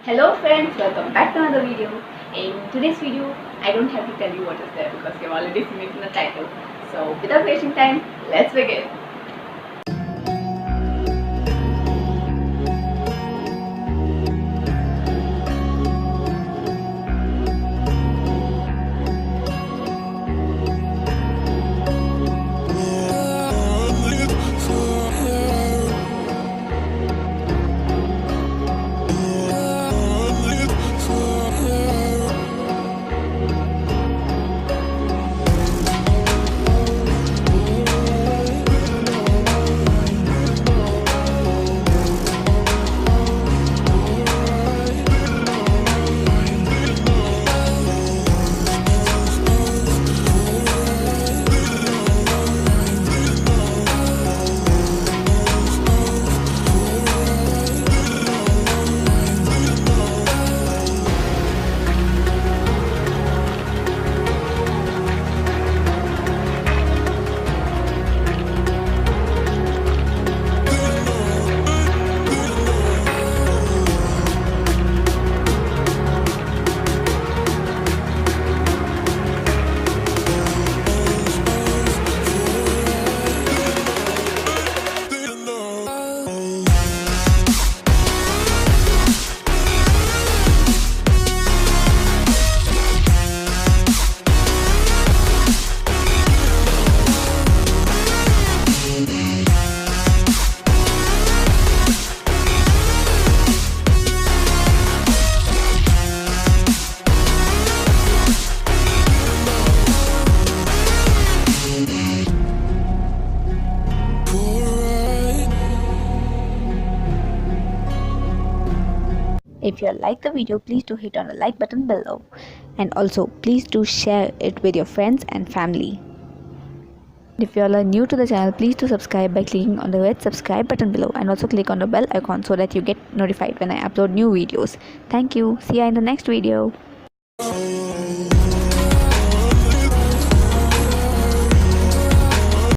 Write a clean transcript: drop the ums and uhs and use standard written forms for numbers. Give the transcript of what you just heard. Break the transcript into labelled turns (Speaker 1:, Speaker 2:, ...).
Speaker 1: Hello friends, welcome back to another video. In today's video, I don't have to tell you what is there because you've already seen it in the title. So without wasting time, let's begin.
Speaker 2: If you like the video, please do hit on the like button below, and also please do share it with your friends and family. If you all are new to the channel, please do subscribe by clicking on the red subscribe button below, and also click on the bell icon so that you get notified when I upload new videos. Thank you. See you in the next video.